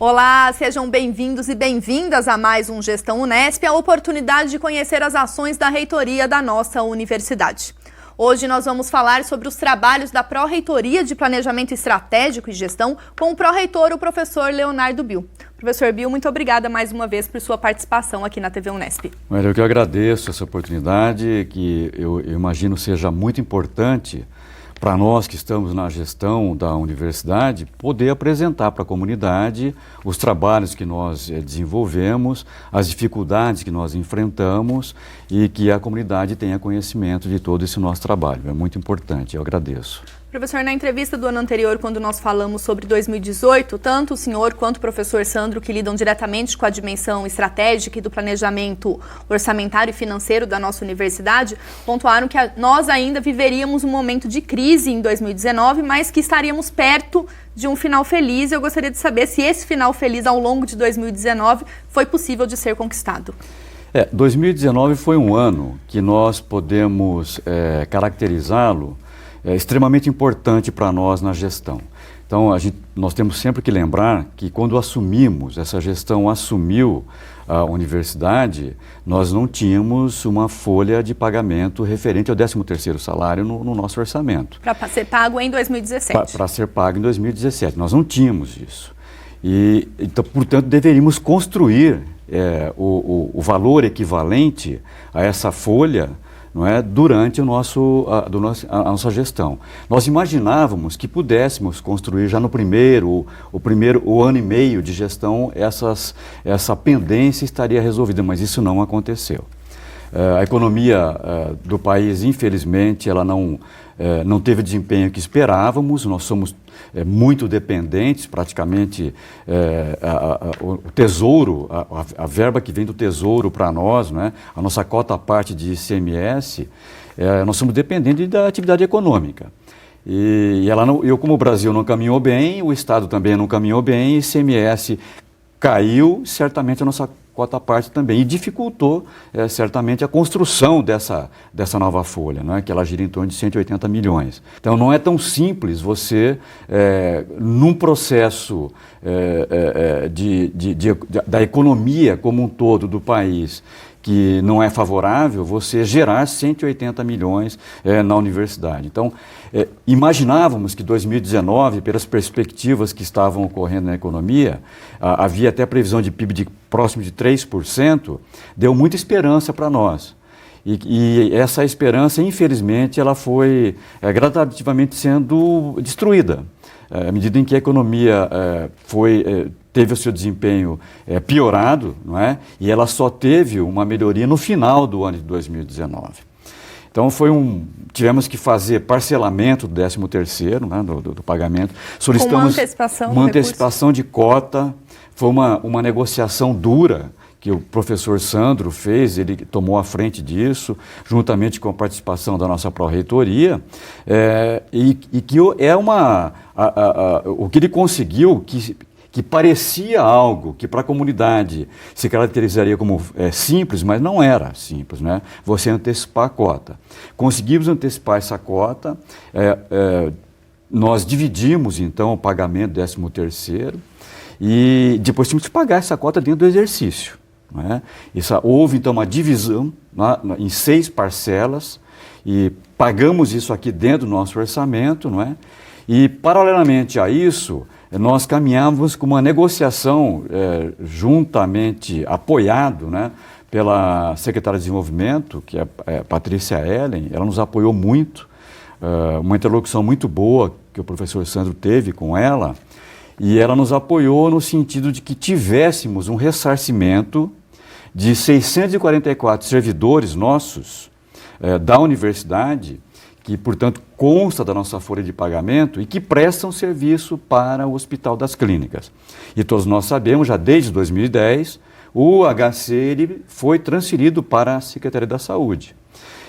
Olá, sejam bem-vindos e bem-vindas a mais um Gestão Unesp, a oportunidade de conhecer as ações da reitoria da nossa universidade. Hoje nós vamos falar sobre os trabalhos da Pró-Reitoria de Planejamento Estratégico e Gestão com o pró-reitor, o professor Leonardo Bill. Professor Bill, muito obrigada mais uma vez por sua participação aqui na TV Unesp. Eu que agradeço essa oportunidade, que eu imagino seja muito importante para nós que estamos na gestão da universidade, poder apresentar para a comunidade os trabalhos que nós desenvolvemos, as dificuldades que nós enfrentamos e que a comunidade tenha conhecimento de todo esse nosso trabalho. É muito importante, eu agradeço. Professor, na entrevista do ano anterior, quando nós falamos sobre 2018, tanto o senhor quanto o professor Sandro, que lidam diretamente com a dimensão estratégica e do planejamento orçamentário e financeiro da nossa universidade, pontuaram que nós ainda viveríamos um momento de crise em 2019, mas que estaríamos perto de um final feliz. Eu gostaria de saber se esse final feliz ao longo de 2019 foi possível de ser conquistado. 2019 foi um ano que nós podemos caracterizá-lo extremamente importante para nós na gestão. Então, nós temos sempre que lembrar que quando essa gestão assumiu a universidade, nós não tínhamos uma folha de pagamento referente ao 13º salário no nosso orçamento. Para ser pago em 2017. Para ser pago em 2017. Nós não tínhamos isso. Então, portanto, deveríamos construir o valor equivalente a essa folha, não é, durante a nossa gestão. Nós imaginávamos que pudéssemos construir já no o ano e meio de gestão, essa pendência estaria resolvida, mas isso não aconteceu. A economia do país, infelizmente, ela não teve o desempenho que esperávamos. Nós somos muito dependentes, praticamente o tesouro, a verba que vem do tesouro para nós, né, a nossa cota à parte de ICMS, nós somos dependentes da atividade econômica. Como o Brasil não caminhou bem, o Estado também não caminhou bem, o ICMS caiu, certamente a nossa cota à parte também, e dificultou certamente a construção dessa nova folha, né, que ela gira em torno de 180 milhões. Então não é tão simples você, num processo da economia como um todo do país, que não é favorável, você gerar 180 milhões na universidade. Então, imaginávamos que 2019, pelas perspectivas que estavam ocorrendo na economia, havia até previsão de PIB próximo de 3%, deu muita esperança para nós. E essa esperança, infelizmente, ela foi gradativamente sendo destruída. À medida em que a economia teve o seu desempenho piorado, não é? E ela só teve uma melhoria no final do ano de 2019. Então tivemos que fazer parcelamento do 13º, né, do pagamento. Solicitamos uma antecipação de cota. Foi uma negociação dura que o professor Sandro fez, ele tomou a frente disso, juntamente com a participação da nossa pró-reitoria, o que ele conseguiu, que parecia algo que para a comunidade se caracterizaria como simples, mas não era simples, né? Você antecipar a cota. Conseguimos antecipar essa cota, nós dividimos então o pagamento do 13º e depois tínhamos que pagar essa cota dentro do exercício. Não é? Houve então uma divisão em 6 parcelas e pagamos isso aqui dentro do nosso orçamento, não é? E paralelamente a isso, nós caminhávamos com uma negociação juntamente apoiado, né, pela secretária de Desenvolvimento, que é Patrícia Ellen. Ela nos apoiou muito, uma interlocução muito boa que o professor Sandro teve com ela, e ela nos apoiou no sentido de que tivéssemos um ressarcimento de 644 servidores nossos da universidade, que, portanto, consta da nossa folha de pagamento e que prestam serviço para o Hospital das Clínicas. E todos nós sabemos, já desde 2010, o HC ele foi transferido para a Secretaria da Saúde.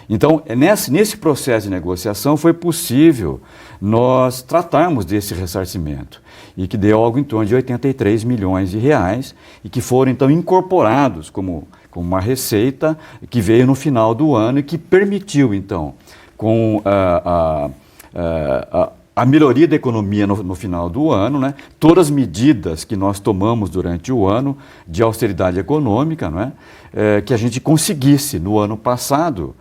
Então, nesse processo de negociação foi possível nós tratarmos desse ressarcimento e que deu algo em torno de 83 milhões de reais e que foram então incorporados como uma receita que veio no final do ano e que permitiu então, com a a melhoria da economia no final do ano, né? Todas as medidas que nós tomamos durante o ano de austeridade econômica, não é? Que a gente conseguisse no ano passado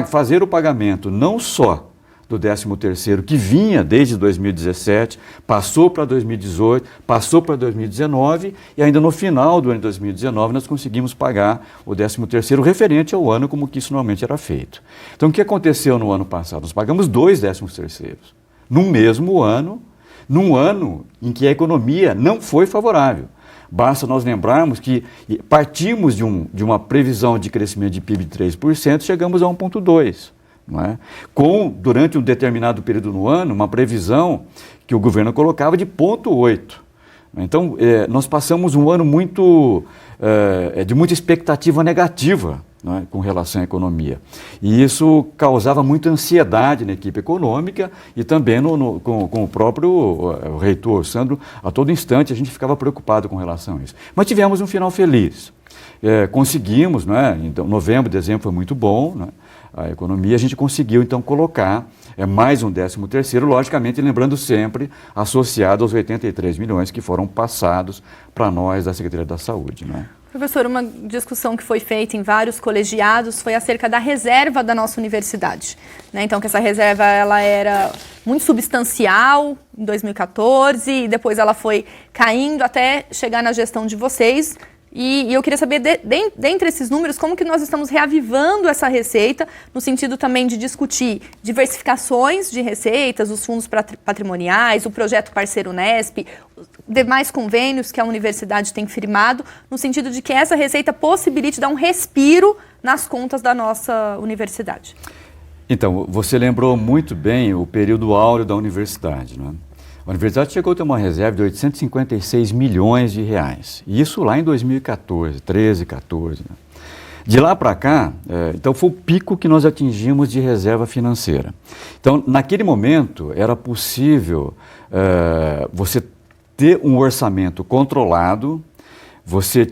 fazer o pagamento não só do 13º, que vinha desde 2017, passou para 2018, passou para 2019 e ainda no final do ano de 2019 nós conseguimos pagar o 13º referente ao ano como que isso normalmente era feito. Então o que aconteceu no ano passado? Nós pagamos 2 13º no mesmo ano, num ano em que a economia não foi favorável. Basta nós lembrarmos que partimos de uma previsão de crescimento de PIB de 3%, chegamos a 1,2%. Não é? Durante um determinado período no ano, uma previsão que o governo colocava de 0,8%. Então, nós passamos um ano de muita expectativa negativa, não é? Com relação à economia. E isso causava muita ansiedade na equipe econômica e também com o próprio reitor Sandro. A todo instante a gente ficava preocupado com relação a isso. Mas tivemos um final feliz. Conseguimos, não é? Então, novembro, dezembro foi muito bom, não é? A economia, a gente conseguiu então colocar mais um 13º, logicamente lembrando sempre associado aos 83 milhões que foram passados para nós da Secretaria da Saúde, né? Professor, uma discussão que foi feita em vários colegiados foi acerca da reserva da nossa universidade, né? Então, que essa reserva ela era muito substancial em 2014 e depois ela foi caindo até chegar na gestão de vocês. E eu queria saber, dentre esses números, como que nós estamos reavivando essa receita, no sentido também de discutir diversificações de receitas, os fundos patrimoniais, o projeto Parceiro Unesp, demais convênios que a universidade tem firmado, no sentido de que essa receita possibilite dar um respiro nas contas da nossa universidade. Então, você lembrou muito bem o período áureo da universidade, não é? A universidade chegou a ter uma reserva de 856 milhões de reais. E isso lá em 2014, 13, 14. Né? De lá para cá, então foi o pico que nós atingimos de reserva financeira. Então, naquele momento, era possível você ter um orçamento controlado, você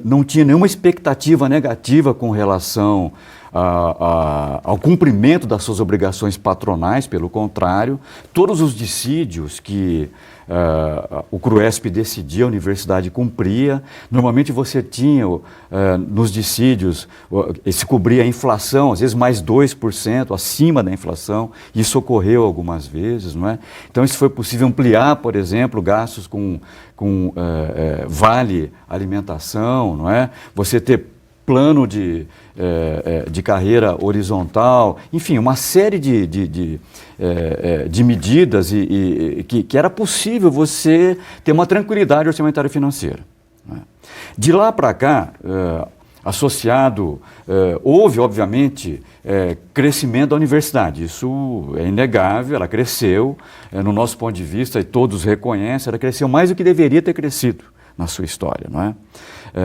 não tinha nenhuma expectativa negativa com relação ao cumprimento das suas obrigações patronais, pelo contrário, todos os dissídios que o CRUESP decidia, a universidade cumpria. Normalmente você tinha nos dissídios, se cobria a inflação, às vezes mais 2% acima da inflação, isso ocorreu algumas vezes, não é? Então isso foi possível ampliar, por exemplo, gastos com vale alimentação, não é? Você ter plano de carreira horizontal, enfim, uma série de medidas que era possível você ter uma tranquilidade orçamentária e financeira. Né? De lá para cá, associado, houve, obviamente, crescimento da universidade, isso é inegável, ela cresceu, no nosso ponto de vista, e todos reconhecem, ela cresceu mais do que deveria ter crescido na sua história, não é?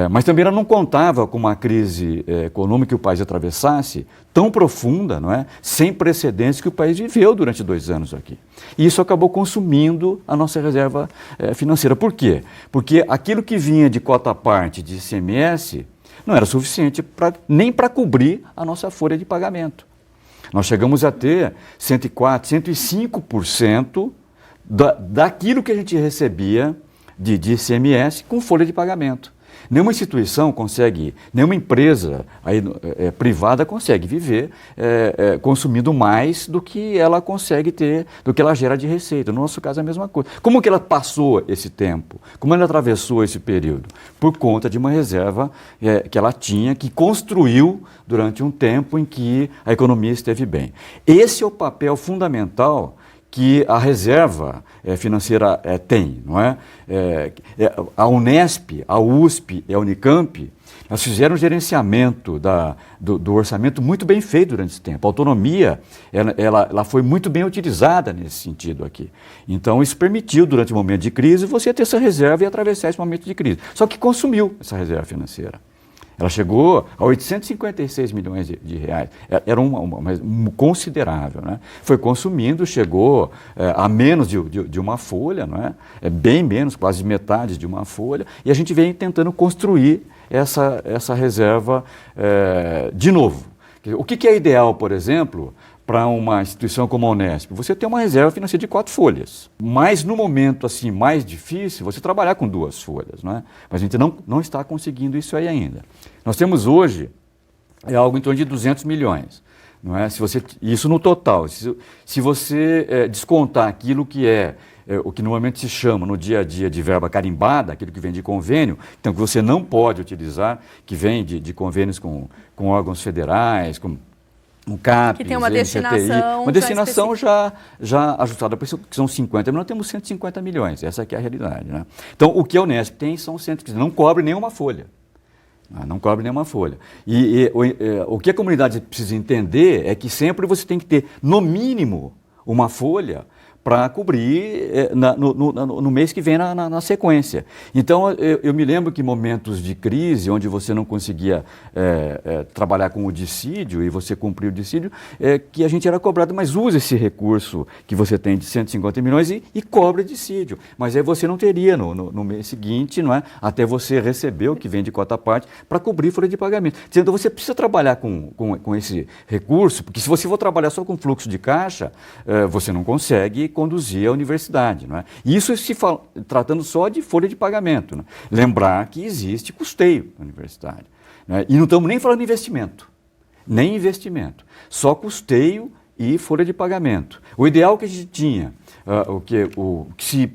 Mas também ela não contava com uma crise econômica que o país atravessasse tão profunda, não é? Sem precedentes que o país viveu durante 2 anos aqui. E isso acabou consumindo a nossa reserva financeira. Por quê? Porque aquilo que vinha de cota parte de ICMS não era suficiente nem para cobrir a nossa folha de pagamento. Nós chegamos a ter 104%, 105% daquilo que a gente recebia de ICMS com folha de pagamento. Nenhuma instituição consegue, nenhuma empresa privada consegue viver consumindo mais do que ela consegue ter, do que ela gera de receita. No nosso caso é a mesma coisa. Como que ela passou esse tempo? Como ela atravessou esse período? Por conta de uma reserva que ela tinha, que construiu durante um tempo em que a economia esteve bem. Esse é o papel fundamental que a reserva financeira tem, não é? A Unesp, a USP e a Unicamp, elas fizeram um gerenciamento do orçamento muito bem feito durante esse tempo. A autonomia, ela foi muito bem utilizada nesse sentido aqui. Então, isso permitiu, durante o momento de crise, você ter essa reserva e atravessar esse momento de crise. Só que consumiu essa reserva financeira. Ela chegou a 856 milhões de reais, era um considerável, né? Foi consumindo, chegou a menos de uma folha, não é? Bem menos, quase metade de uma folha, e a gente vem tentando construir essa reserva de novo. O que é ideal, por exemplo, para uma instituição como a Unesp? Você tem uma reserva financeira de 4 folhas. Mas no momento assim mais difícil, você trabalhar com 2 folhas, não é? Mas a gente não está conseguindo isso aí ainda. Nós temos hoje algo em torno de 200 milhões. Não é? Isso no total. Se você descontar aquilo que o que normalmente se chama no dia a dia de verba carimbada, aquilo que vem de convênio, então que você não pode utilizar, que vem de convênios com órgãos federais, com um CAPES, que tem uma destinação, uma destinação já ajustada, por isso que são 50, mas nós temos 150 milhões, essa aqui é a realidade. Né? Então, o que a Unesp tem são 150, não cobre nenhuma folha. Não cobre nenhuma folha. O que a comunidade precisa entender é que sempre você tem que ter, no mínimo, uma folha para cobrir no mês que vem na sequência. Então, eu me lembro que momentos de crise, onde você não conseguia trabalhar com o dissídio e você cumprir o dissídio, que a gente era cobrado, mas use esse recurso que você tem de 150 milhões e cobre dissídio. Mas aí você não teria no mês seguinte, não é? Até você receber o que vem de cota parte para cobrir folha de pagamento. Então, você precisa trabalhar com esse recurso, porque se você for trabalhar só com fluxo de caixa, você não consegue conduzir a universidade. Não é? Isso tratando só de folha de pagamento. Né? Lembrar que existe custeio na universidade. Né? E não estamos nem falando de investimento. Nem investimento. Só custeio e folha de pagamento. O ideal que a gente tinha, o que se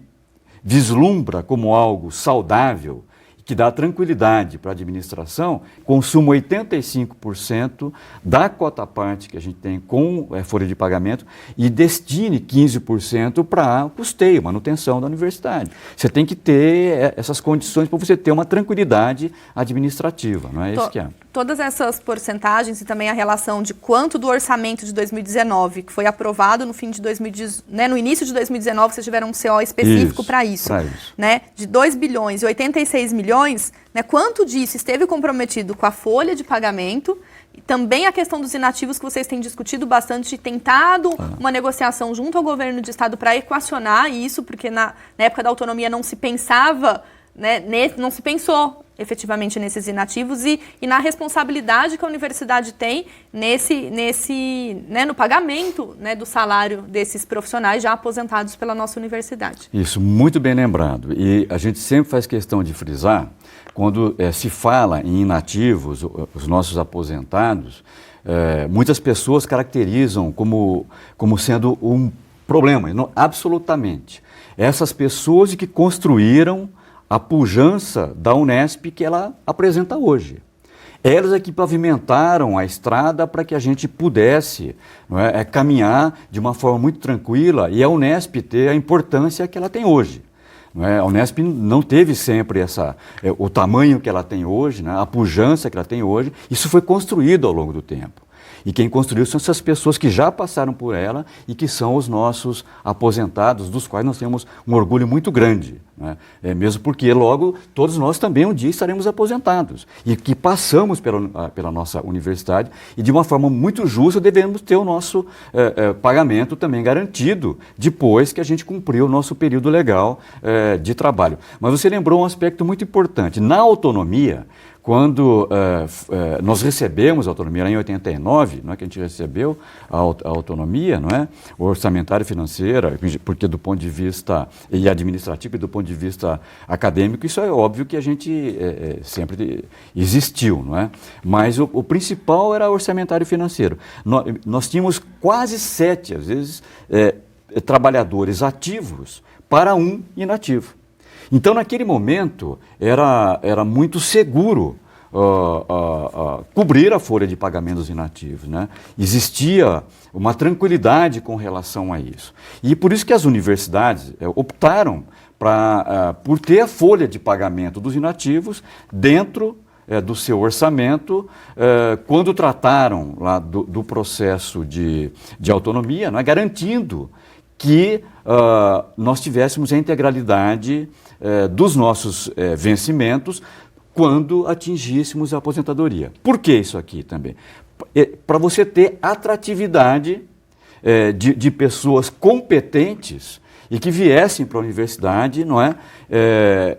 vislumbra como algo saudável, que dá tranquilidade para a administração, consuma 85% da cota parte que a gente tem com folha de pagamento e destine 15% para custeio, manutenção da universidade. Você tem que ter essas condições para você ter uma tranquilidade administrativa, não é isso que é? Todas essas porcentagens e também a relação de quanto do orçamento de 2019, que foi aprovado no fim de 2019, né, no início de 2019, vocês tiveram um CO específico para isso. Né, de 2 bilhões e 86 milhões, né, quanto disso esteve comprometido com a folha de pagamento e também a questão dos inativos que vocês têm discutido bastante e tentado uma negociação junto ao governo de estado para equacionar isso, porque na época da autonomia não se pensava, né, não se pensou efetivamente nesses inativos e na responsabilidade que a universidade tem no pagamento, né, do salário desses profissionais já aposentados pela nossa universidade. Isso, muito bem lembrado. E a gente sempre faz questão de frisar, quando se fala em inativos, os nossos aposentados, muitas pessoas caracterizam como sendo um problema. Não, absolutamente. Essas pessoas que construíram a pujança da Unesp que ela apresenta hoje. Elas é que pavimentaram a estrada para que a gente pudesse caminhar de uma forma muito tranquila e a Unesp ter a importância que ela tem hoje. A Unesp não teve sempre o tamanho que ela tem hoje, né? A pujança que ela tem hoje. Isso foi construído ao longo do tempo. E quem construiu são essas pessoas que já passaram por ela e que são os nossos aposentados, dos quais nós temos um orgulho muito grande. Né? Mesmo porque logo todos nós também um dia estaremos aposentados e que passamos pela nossa universidade e de uma forma muito justa devemos ter o nosso pagamento também garantido depois que a gente cumpriu o nosso período legal de trabalho. Mas você lembrou um aspecto muito importante. Na autonomia, quando nós recebemos a autonomia lá em 89, não é que a gente recebeu a autonomia, não é? Orçamentária e financeira, porque do ponto de vista e administrativo e do ponto de vista acadêmico, isso é óbvio que a gente sempre existiu, não é? Mas o principal era orçamentário e financeiro. Nós tínhamos quase 7, às vezes, trabalhadores ativos para um inativo. Então, naquele momento, era muito seguro cobrir a folha de pagamento dos inativos. Né? Existia uma tranquilidade com relação a isso. E por isso que as universidades optaram por ter a folha de pagamento dos inativos dentro do seu orçamento, quando trataram lá do processo de autonomia, né? Garantindo que nós tivéssemos a integralidade dos nossos vencimentos quando atingíssemos a aposentadoria. Por que isso aqui também? Para você ter atratividade de pessoas competentes e que viessem para a universidade, não é?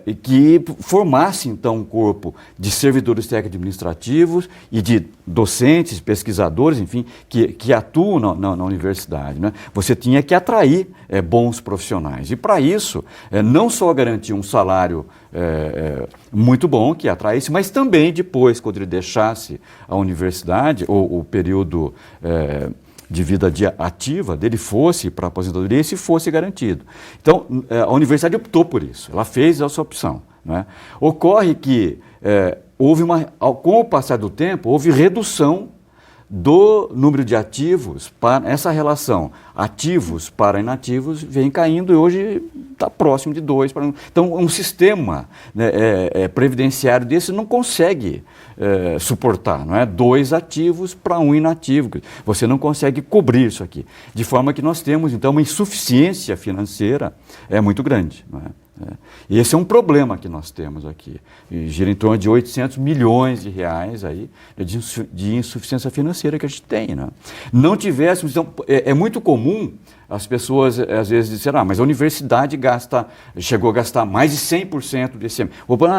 E que formassem, então, um corpo de servidores técnicos administrativos e de docentes, pesquisadores, enfim, que atuam na universidade, né? Você tinha que atrair bons profissionais. E, para isso, não só garantir um salário muito bom, que atraísse, mas também depois, quando ele deixasse a universidade, ou o período de vida ativa dele fosse para a aposentadoria, se fosse garantido. Então, a universidade optou por isso, ela fez essa opção, né? Ocorre que com o passar do tempo, houve redução do número de ativos, essa relação ativos para inativos vem caindo e hoje está próximo de 2 para 1. Então, um sistema, né, previdenciário desse não consegue suportar, não é? 2 ativos para 1 inativo. Você não consegue cobrir isso aqui. De forma que nós temos, então, uma insuficiência financeira muito grande, não é? E esse é um problema que nós temos aqui. E gira em torno de 800 milhões de reais aí, de insuficiência financeira que a gente tem, né? Não tivéssemos, então, é muito comum as pessoas às vezes dizerem, mas a universidade chegou a gastar mais de 100% desse ano.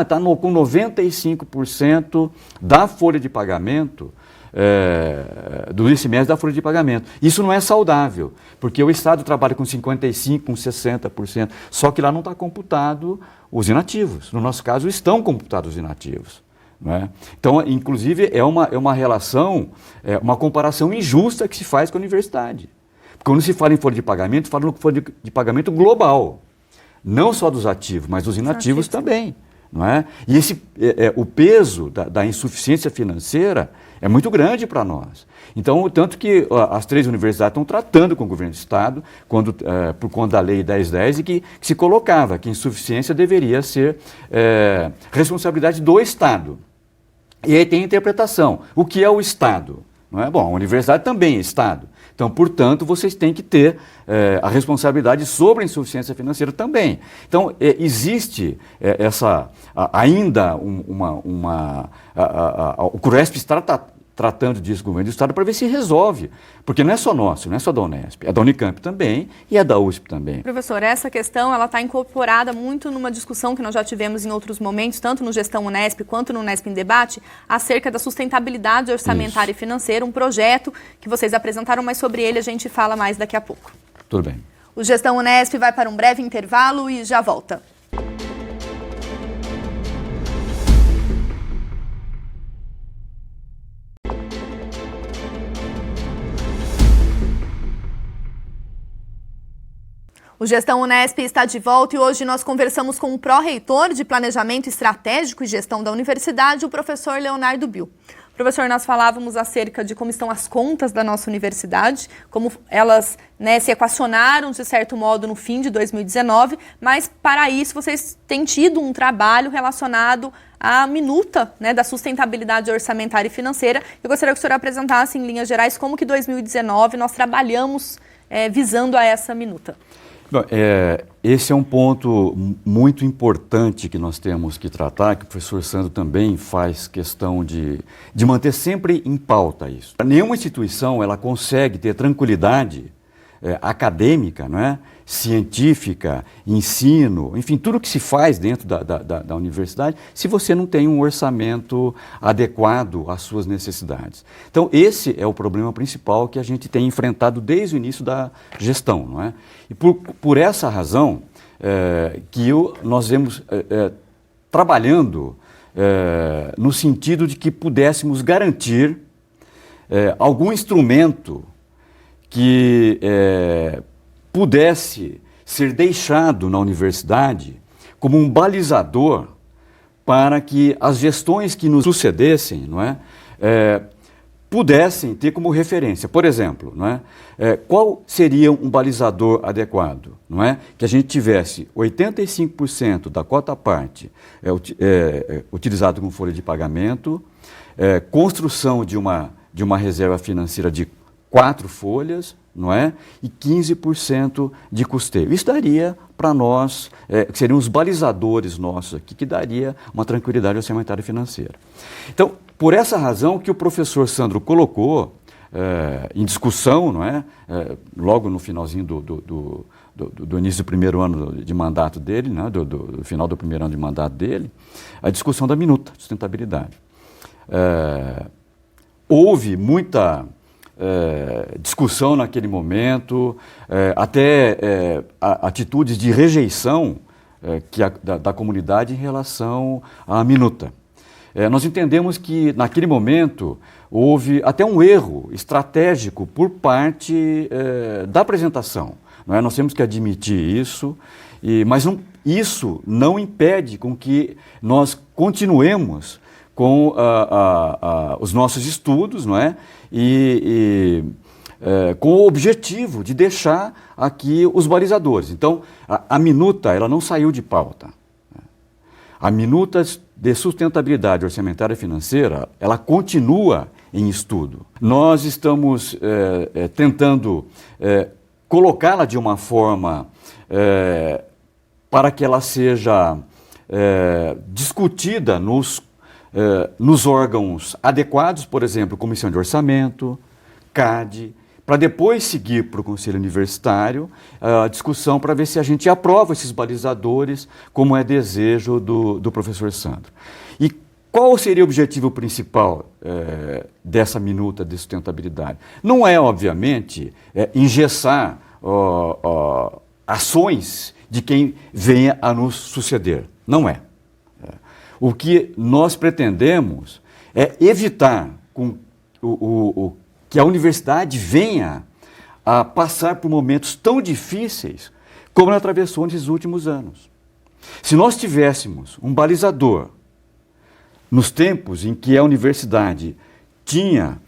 Está com 95% da folha de pagamento, do ICMS da folha de pagamento. Isso não é saudável, porque o Estado trabalha com 55%, com 60%, só que lá não está computado os inativos. No nosso caso, estão computados os inativos, não é? Então, inclusive, é uma relação, uma comparação injusta que se faz com a universidade. Porque quando se fala em folha de pagamento, fala em folha de pagamento global, não só dos ativos, mas dos inativos também, não é? E o peso da insuficiência financeira é muito grande para nós. Então, tanto que as 3 universidades estão tratando com o governo do Estado, por conta da Lei 1010, e que se colocava que a insuficiência deveria ser responsabilidade do Estado. E aí tem a interpretação. O que é o Estado? Não é? Bom, a universidade também é Estado. Então, portanto, vocês têm que ter a responsabilidade sobre a insuficiência financeira também. Então, existe ainda o CRUESP está tratando disso com o governo do Estado para ver se resolve. Porque não é só nosso, não é só da Unesp, é da Unicamp também e é da USP também. Professor, essa questão está incorporada muito numa discussão que nós já tivemos em outros momentos, tanto no Gestão Unesp quanto no Unesp em Debate, acerca da sustentabilidade orçamentária e financeira, um projeto que vocês apresentaram, mas sobre ele a gente fala mais daqui a pouco. Tudo bem. O Gestão Unesp vai para um breve intervalo e já volta. O Gestão Unesp está de volta e hoje nós conversamos com o pró-reitor de Planejamento Estratégico e Gestão da Universidade, o professor Leonardo Bill. Professor, nós falávamos acerca de como estão as contas da nossa universidade, como elas se equacionaram, de certo modo, no fim de 2019, mas para isso vocês têm tido um trabalho relacionado à minuta da sustentabilidade orçamentária e financeira. Eu gostaria que o senhor apresentasse, em linhas gerais, como que 2019 nós trabalhamos visando a essa minuta. Bom, esse é um ponto muito importante que nós temos que tratar, que o professor Sandro também faz questão de manter sempre em pauta isso. Nenhuma instituição ela consegue ter tranquilidade acadêmica, não é? Científica, ensino, enfim, tudo que se faz dentro da universidade, se você não tem um orçamento adequado às suas necessidades. Então, esse é o problema principal que a gente tem enfrentado desde o início da gestão, não é? E por essa razão nós vemos trabalhando no sentido de que pudéssemos garantir algum instrumento que pudesse ser deixado na universidade como um balizador para que as gestões que nos sucedessem, não é, pudessem ter como referência. Por exemplo, não é, qual seria um balizador adequado? Não é? Que a gente tivesse 85% da cota parte utilizado como folha de pagamento, construção de uma reserva financeira de 4 folhas, não é? E 15% de custeio. Isso daria para nós, seriam os balizadores nossos aqui, que daria uma tranquilidade orçamentária e financeira. Então, por essa razão que o professor Sandro colocou em discussão, não é? Logo no finalzinho do do início do primeiro ano de mandato dele, né, do final do primeiro ano de mandato dele, a discussão da minuta, sustentabilidade. Houve muita discussão naquele momento, até atitudes de rejeição da comunidade em relação à minuta. Nós entendemos que, naquele momento, houve até um erro estratégico por parte da apresentação. Não é? Nós temos que admitir isso, mas isso não impede com que nós continuemos com os nossos estudos, não é? Com o objetivo de deixar aqui os balizadores. Então, a minuta ela não saiu de pauta. A minuta de sustentabilidade orçamentária e financeira, ela continua em estudo. Nós estamos tentando colocá-la de uma forma para que ela seja discutida nos órgãos adequados, por exemplo, Comissão de Orçamento, CAD, para depois seguir para o Conselho Universitário a discussão para ver se a gente aprova esses balizadores, como é desejo do professor Sandro. E qual seria o objetivo principal dessa minuta de sustentabilidade? Não é, obviamente, engessar ações de quem venha a nos suceder. Não é. O que nós pretendemos é evitar que a universidade venha a passar por momentos tão difíceis como ela atravessou nesses últimos anos. Se nós tivéssemos um balizador nos tempos em que a universidade tinha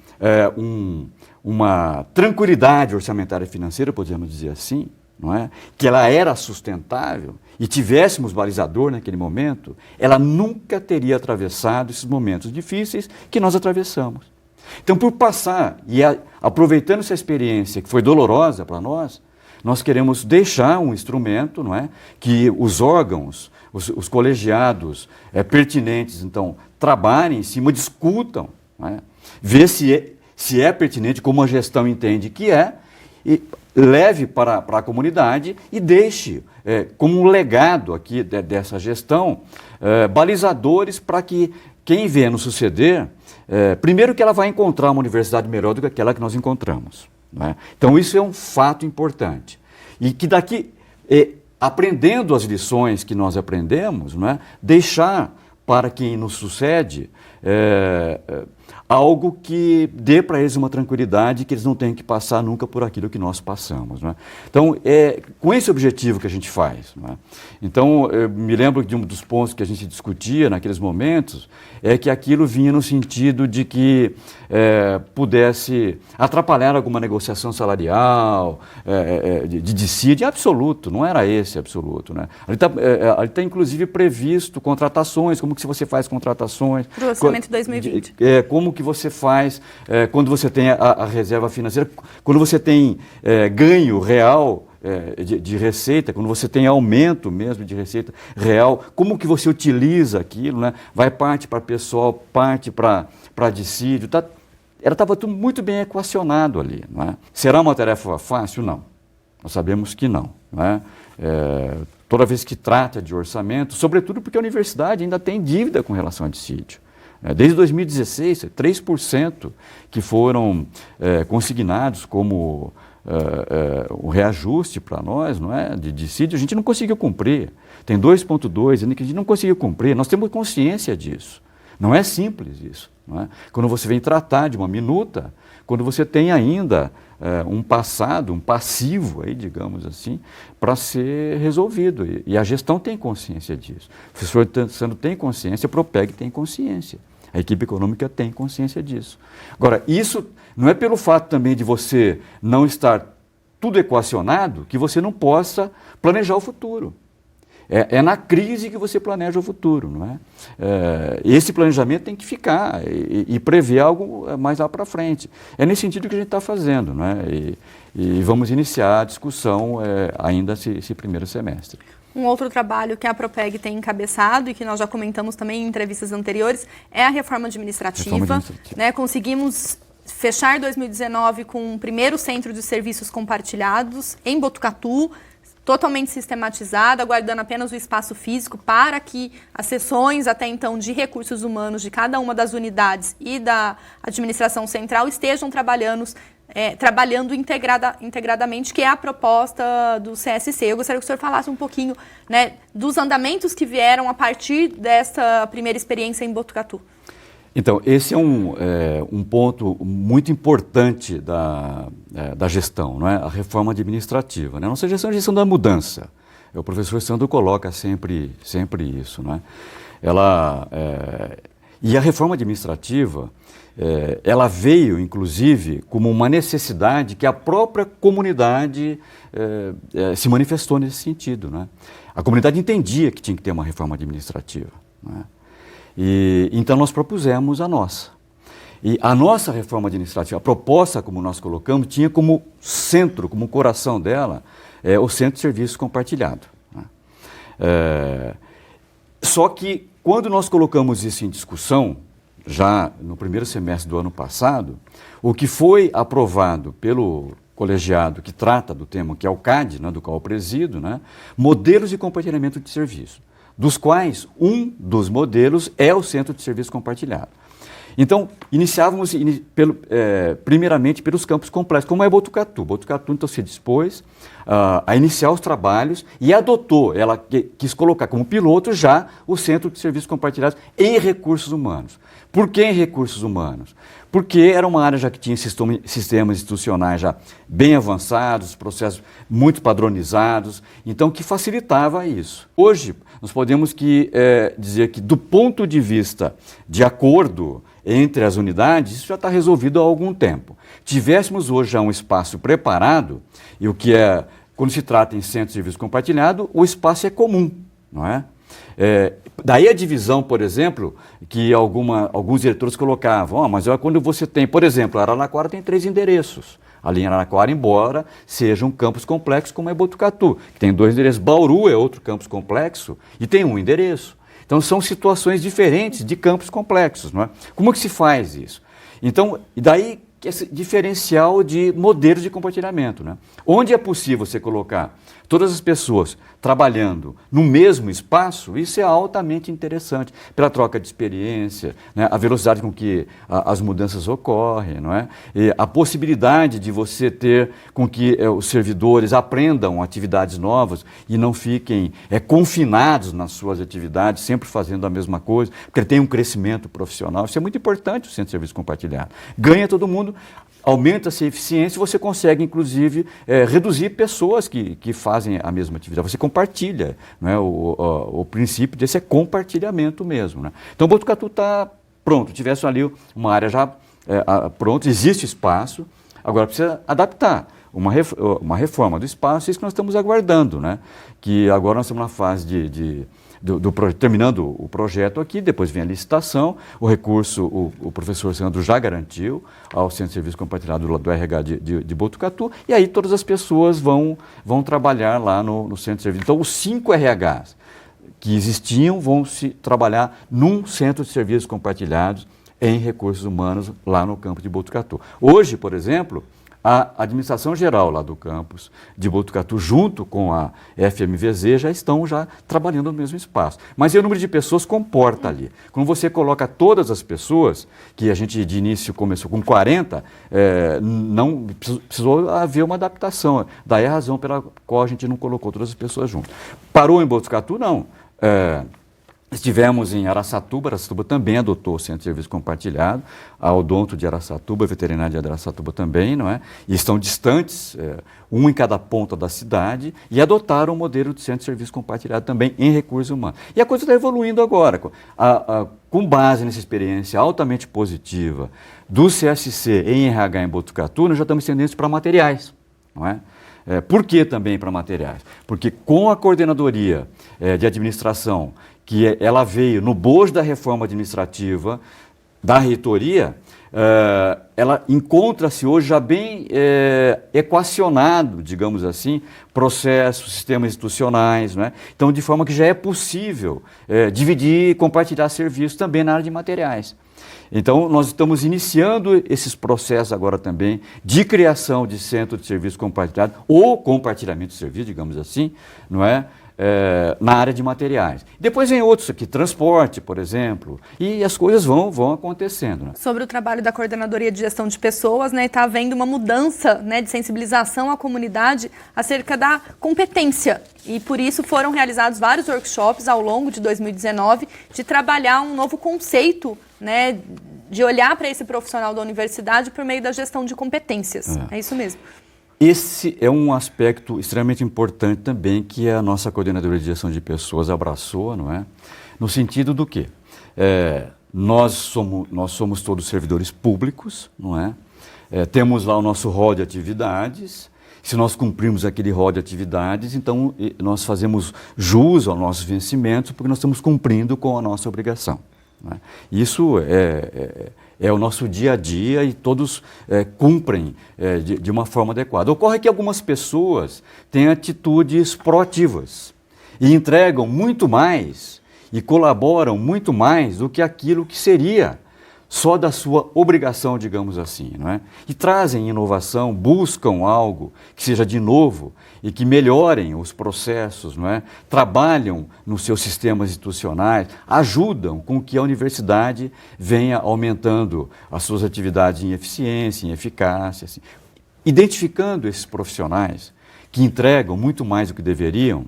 uma tranquilidade orçamentária e financeira, podemos dizer assim, não é? Que ela era sustentável e tivéssemos balizador naquele momento, ela nunca teria atravessado esses momentos difíceis que nós atravessamos. Então, por passar e aproveitando essa experiência que foi dolorosa para nós, nós queremos deixar um instrumento, não é? Que os órgãos, os colegiados pertinentes, então, trabalhem em cima, discutam, não é? Ver se é pertinente, como a gestão entende que é, e leve para a comunidade e deixe como um legado aqui dessa gestão balizadores para que quem vier nos suceder, primeiro que ela vai encontrar uma universidade melhor do que aquela que nós encontramos. Não é? Então isso é um fato importante. E que daqui, aprendendo as lições que nós aprendemos, não é? Deixar para quem nos sucede algo que dê para eles uma tranquilidade, que eles não tenham que passar nunca por aquilo que nós passamos. Não é? Então, é com esse objetivo que a gente faz. Não é? Então, eu me lembro de um dos pontos que a gente discutia naqueles momentos, é que aquilo vinha no sentido de que pudesse atrapalhar alguma negociação salarial, de dissídio absoluto, não era esse absoluto. Né? Ali está, inclusive, previsto contratações, como que você faz contratações. Para o orçamento 2020. Como que você faz quando você tem a reserva financeira, quando você tem ganho real de receita, quando você tem aumento mesmo de receita real, como que você utiliza aquilo, né? Vai parte para pessoal, parte para dissídio, ela estava tudo muito bem equacionado ali. Não é? Será uma tarefa fácil? Não. Nós sabemos que não. Não é? Toda vez que trata de orçamento, sobretudo porque a universidade ainda tem dívida com relação a dissídio. Desde 2016, 3% que foram consignados como o reajuste para nós, não é, de dissídio, a gente não conseguiu cumprir. Tem 2,2 ainda que a gente não conseguiu cumprir. Nós temos consciência disso. Não é simples isso. Não é? Quando você vem tratar de uma minuta, quando você tem ainda um passado, um passivo, aí, digamos assim, para ser resolvido. E a gestão tem consciência disso. O professor Sandro tem consciência, a Propeg tem consciência. A equipe econômica tem consciência disso. Agora, isso não é pelo fato também de você não estar tudo equacionado que você não possa planejar o futuro. É na crise que você planeja o futuro, não é? Esse planejamento tem que ficar e prever algo mais lá para frente. É nesse sentido que a gente está fazendo, não é? E vamos iniciar a discussão ainda esse primeiro semestre. Um outro trabalho que a Propeg tem encabeçado e que nós já comentamos também em entrevistas anteriores é a reforma administrativa. Né? Conseguimos fechar 2019 com o primeiro centro de serviços compartilhados em Botucatu, totalmente sistematizada, guardando apenas o espaço físico para que as seções até então de recursos humanos de cada uma das unidades e da administração central estejam trabalhando integradamente, que é a proposta do CSC. Eu gostaria que o senhor falasse um pouquinho, né, dos andamentos que vieram a partir dessa primeira experiência em Botucatu. Então, esse é um ponto muito importante da gestão, não é? A reforma administrativa. Né? A nossa gestão é a gestão da mudança. O professor Sandro coloca sempre isso. Não é? E a reforma administrativa, ela veio, inclusive, como uma necessidade que a própria comunidade se manifestou nesse sentido. Não é? A comunidade entendia que tinha que ter uma reforma administrativa. Não é? Então nós propusemos a nossa. E a nossa reforma administrativa, a proposta, como nós colocamos, tinha como centro, como coração dela, o Centro de Serviço Compartilhado. Né? Só que quando nós colocamos isso em discussão, já no primeiro semestre do ano passado, o que foi aprovado pelo colegiado que trata do tema, que é o CAD, né, do qual eu presido, né, modelos de compartilhamento de serviço, dos quais um dos modelos é o Centro de Serviço Compartilhado. Então, iniciávamos primeiramente pelos campos complexos, como é Botucatu. Botucatu, então, se dispôs a iniciar os trabalhos e adotou, ela quis colocar como piloto já o Centro de Serviços Compartilhados em recursos humanos. Por que em recursos humanos? Porque era uma área já que tinha sistemas institucionais já bem avançados, processos muito padronizados, então que facilitava isso. Hoje, nós podemos dizer que, do ponto de vista de acordo entre as unidades, isso já está resolvido há algum tempo. Tivéssemos hoje já um espaço preparado, e o que quando se trata em Centro de Serviço Compartilhado, o espaço é comum, não é? Daí a divisão, por exemplo, que alguns diretores colocavam, mas quando você tem, por exemplo, Araraquara tem 3 endereços. Ali em Araraquara, embora seja um campus complexo como é Botucatu, que tem 2 endereços. Bauru é outro campus complexo e tem um endereço. Então são situações diferentes de campos complexos, não é? Como que se faz isso? Então, e daí esse diferencial de modelos de compartilhamento, né? Onde é possível você colocar todas as pessoas trabalhando no mesmo espaço, isso é altamente interessante, pela troca de experiência, né? A velocidade com que as mudanças ocorrem, não é? E a possibilidade de você ter com que os servidores aprendam atividades novas e não fiquem confinados nas suas atividades, sempre fazendo a mesma coisa, porque tem um crescimento profissional. Isso é muito importante, o Centro de Serviço Compartilhado. Ganha todo mundo, aumenta-se a eficiência e você consegue, inclusive, reduzir pessoas que fazem a mesma atividade. Você compartilha, né? O princípio desse é compartilhamento mesmo. Né? Então, Botucatu está pronto. Tivesse ali uma área já pronta, existe espaço, agora precisa adaptar. Uma reforma do espaço, isso que nós estamos aguardando. Né? Que agora nós estamos na fase terminando o projeto aqui, depois vem a licitação, o recurso o professor Sandro já garantiu ao Centro de Serviço Compartilhado do RH de Botucatu, e aí todas as pessoas vão trabalhar lá no Centro de Serviço. Então, os 5 RHs que existiam vão se trabalhar num Centro de Serviços Compartilhados em recursos humanos lá no campo de Botucatu. Hoje, por exemplo, a administração geral lá do campus de Botucatu, junto com a FMVZ, já estão trabalhando no mesmo espaço. Mas o número de pessoas comporta ali. Quando você coloca todas as pessoas, que a gente de início começou com 40, não precisou haver uma adaptação. Daí a razão pela qual a gente não colocou todas as pessoas juntas. Parou em Botucatu? Não. Estivemos em Araçatuba também adotou o Centro de Serviço Compartilhado, a Odonto de Araçatuba, a Veterinária de Araçatuba também, não é? E estão distantes, um em cada ponta da cidade, e adotaram o modelo de Centro de Serviço Compartilhado também em recursos humanos. E a coisa está evoluindo agora, com base nessa experiência altamente positiva do CSC em RH em Botucatu, nós já estamos estendendo isso para materiais, não é? Por que também para materiais? Porque com a coordenadoria de administração, que ela veio no bojo da reforma administrativa, da reitoria, ela encontra-se hoje já bem equacionado, digamos assim, processos, sistemas institucionais, né? Então, de forma que já é possível dividir e compartilhar serviços também na área de materiais. Então, nós estamos iniciando esses processos agora também de criação de centro de serviço compartilhado ou compartilhamento de serviço, digamos assim, não é? Na área de materiais. Depois vem outros aqui, transporte, por exemplo, e as coisas vão acontecendo. Né? Sobre o trabalho da Coordenadoria de Gestão de Pessoas, né, está havendo uma mudança, né, de sensibilização à comunidade acerca da competência. E por isso foram realizados vários workshops ao longo de 2019 de trabalhar um novo conceito, né, de olhar para esse profissional da universidade por meio da gestão de competências. É isso mesmo. Esse é um aspecto extremamente importante também que a nossa Coordenadoria de Gestão de Pessoas abraçou, não é? No sentido do quê? Nós somos todos servidores públicos, não é? Temos lá o nosso rol de atividades. Se nós cumprirmos aquele rol de atividades, então nós fazemos jus aos nossos vencimentos porque nós estamos cumprindo com a nossa obrigação. Né? Isso é o nosso dia a dia e todos cumprem de uma forma adequada. Ocorre que algumas pessoas têm atitudes proativas e entregam muito mais e colaboram muito mais do que aquilo que seria só da sua obrigação, digamos assim, não é? E trazem inovação, buscam algo que seja de novo e que melhorem os processos, não é? Trabalham nos seus sistemas institucionais, ajudam com que a universidade venha aumentando as suas atividades em eficiência, em eficácia, assim. Identificando esses profissionais que entregam muito mais do que deveriam,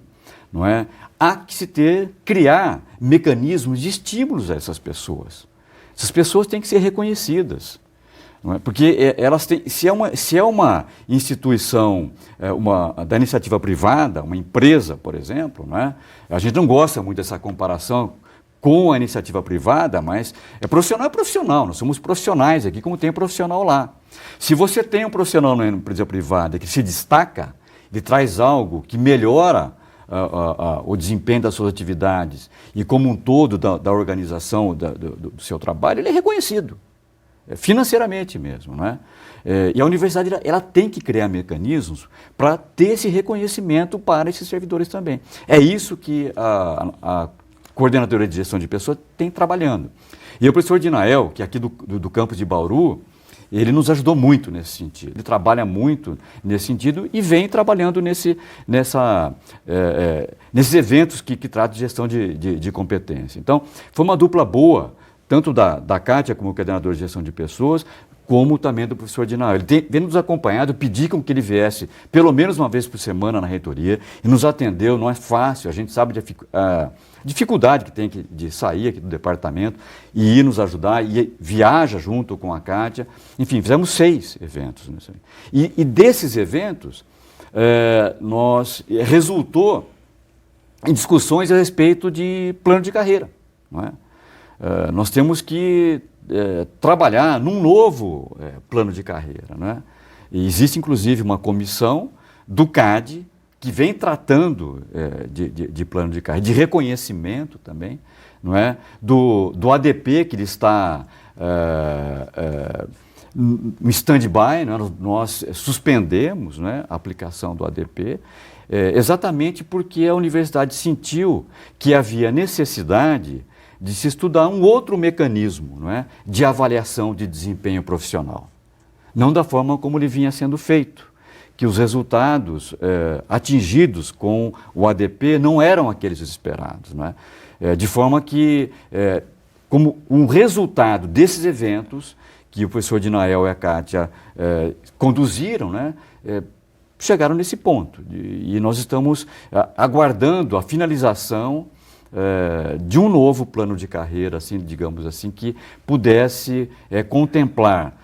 não é? Há que criar mecanismos de estímulos a essas pessoas. Essas pessoas têm que ser reconhecidas, não é? Porque elas têm, se é uma instituição da iniciativa privada, uma empresa, por exemplo, não é? A gente não gosta muito dessa comparação com a iniciativa privada, mas é profissional, nós somos profissionais aqui, como tem um profissional lá. Se você tem um profissional na empresa privada que se destaca, ele traz algo que melhora o desempenho das suas atividades e como um todo da organização do seu trabalho, ele é reconhecido, financeiramente mesmo, não é? E a universidade ela tem que criar mecanismos para ter esse reconhecimento para esses servidores também. É isso que a Coordenadoria de Gestão de Pessoas tem trabalhando. E o professor Dinael, que é aqui do campus de Bauru, ele nos ajudou muito nesse sentido. Ele trabalha muito nesse sentido e vem trabalhando nesses eventos que tratam de gestão de competência. Então, foi uma dupla boa, tanto da Kátia como coordenadora de gestão de pessoas, como também do professor Dinael. Ele vem nos acompanhado, pedi com que ele viesse pelo menos uma vez por semana na reitoria e nos atendeu. Não é fácil, a gente sabe a dificuldade que tem de sair aqui do departamento e ir nos ajudar, e viaja junto com a Kátia. Enfim, fizemos 6 eventos. E desses eventos, resultou em discussões a respeito de plano de carreira. Não é? Nós temos que trabalhar num novo plano de carreira. Não é? E existe, inclusive, uma comissão do CAD que vem tratando de plano de carreira, de reconhecimento também, não é? Do ADP, que ele está no stand-by, não é? Nós suspendemos, não é? A aplicação do ADP, exatamente porque a universidade sentiu que havia necessidade de se estudar um outro mecanismo, não é? De avaliação de desempenho profissional. Não da forma como ele vinha sendo feito, que os resultados atingidos com o ADP não eram aqueles esperados, não é? De forma que, como um resultado desses eventos que o professor Dinael e a Kátia conduziram, né, chegaram nesse ponto. E nós estamos aguardando a finalização de um novo plano de carreira, assim, digamos assim, que pudesse contemplar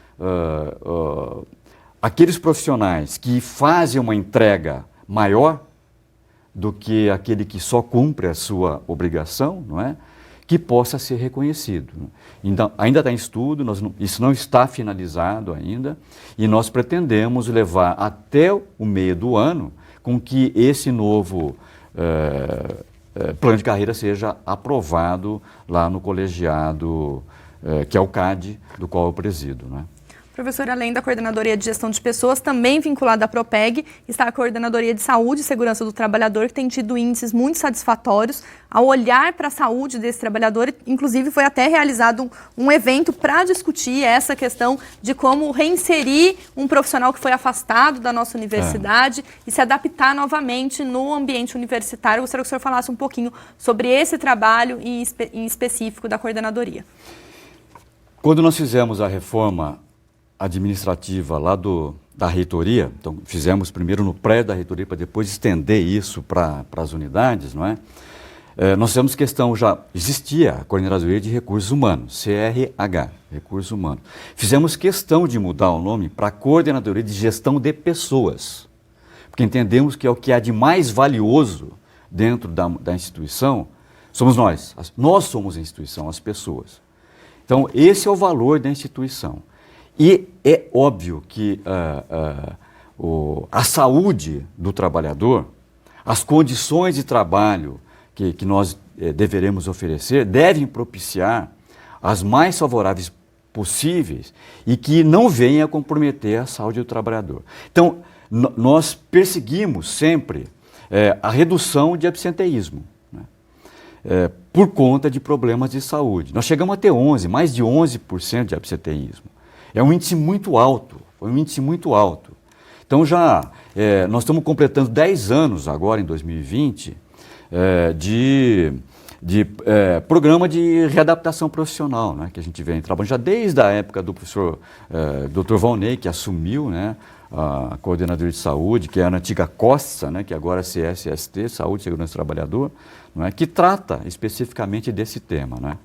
aqueles profissionais que fazem uma entrega maior do que aquele que só cumpre a sua obrigação, não é? Que possa ser reconhecido. Então, ainda está em estudo, isso não está finalizado ainda, e nós pretendemos levar até o meio do ano com que esse novo plano de carreira seja aprovado lá no colegiado que é o CAD, do qual eu presido, né? Professor, além da Coordenadoria de Gestão de Pessoas, também vinculada à Propeg, está a Coordenadoria de Saúde e Segurança do Trabalhador, que tem tido índices muito satisfatórios ao olhar para a saúde desse trabalhador. Inclusive, foi até realizado um evento para discutir essa questão de como reinserir um profissional que foi afastado da nossa universidade e se adaptar novamente no ambiente universitário. Eu gostaria que o senhor falasse um pouquinho sobre esse trabalho em específico da Coordenadoria. Quando nós fizemos a reforma administrativa lá da reitoria, então fizemos primeiro no prédio da reitoria para depois estender isso para as unidades, não é? Nós fizemos questão, já existia a Coordenadoria de Recursos Humanos, CRH, Recursos Humanos. Fizemos questão de mudar o nome para Coordenadoria de Gestão de Pessoas, porque entendemos que é o que há de mais valioso dentro da instituição, somos nós. Nós somos a instituição, as pessoas. Então, esse é o valor da instituição. E é óbvio que a saúde do trabalhador, as condições de trabalho que nós deveremos oferecer, devem propiciar as mais favoráveis possíveis e que não venha a comprometer a saúde do trabalhador. Então, nós perseguimos sempre a redução de absenteísmo, né? Por conta de problemas de saúde. Nós chegamos a ter mais de 11% de absenteísmo. É um índice muito alto, foi um índice muito alto. Então nós estamos completando 10 anos agora, em 2020, de programa de readaptação profissional, né, que a gente vem trabalhando já desde a época do professor Dr. Valnei, que assumiu, né, a Coordenadoria de Saúde, que era a antiga COSSA, né, que agora é CSST, Saúde e Segurança do Trabalhador, não é, que trata especificamente desse tema, né.